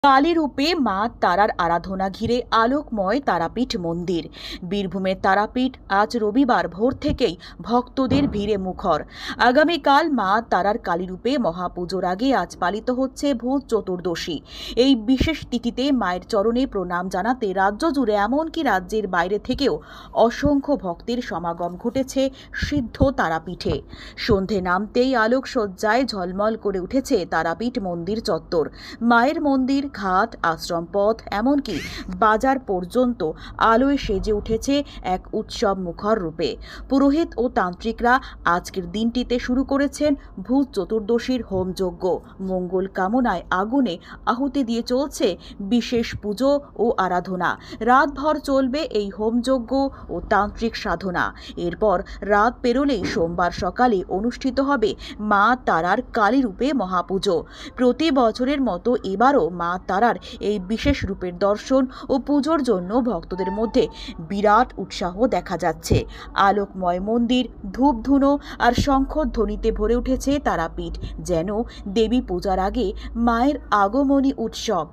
কালী রূপে মা তারার আরাধনা ঘিরে আলোকময় তারাপীঠ মন্দির। বীরভূমের তারাপীঠ আজ রবিবার ভোর থেকেই ভক্তদের ভিড়ে মুখর। আগামীকাল মা তারার কালীরূপে মহাপুজোর আগে আজ পালিত হচ্ছে ভূত চতুর্দশী। এই বিশেষ তিথিতে মায়ের চরণে প্রণাম জানাতে রাজ্য জুড়ে এমনকি রাজ্যের বাইরে থেকেও অসংখ্য ভক্তের সমাগম ঘটেছে সিদ্ধ তারাপীঠে। সন্ধে নামতেই আলোকসজ্জায় ঝলমল করে উঠেছে তারাপীঠ মন্দির চত্বর। মায়ের মন্দির, ঘাট, আশ্রম পথ, এমনকি বাজার পর্যন্ত আলোয় সেজে উঠেছে এক উৎসব মুখর রূপে। পুরোহিত ও তান্ত্রিকরা আজকের দিনটিতে শুরু করেছেন ভূত চতুর্দশীর হোমযজ্ঞ। মঙ্গল কামনায় আগুনে আহুতি দিয়ে চলছে বিশেষ পুজো ও আরাধনা। রাতভর চলবে এই হোমযজ্ঞ ও তান্ত্রিক সাধনা। এরপর রাত পেরোলেই সোমবার সকালে অনুষ্ঠিত হবে মা তারার কালীরূপে মহাপুজো। প্রতি বছরের মতো এবারও মা তারার এই বিশেষ রূপের দর্শন ও পুজোর জন্য ভক্তদের মধ্যে বিরাট উৎসাহ দেখা যাচ্ছে। আলোকময় মন্দির, ধূপধুনো আর শঙ্খধ্বনিতে ভরে উঠেছে তারাপীঠ, যেন দেবী পূজার আগে মায়ের আগমনী উৎসব।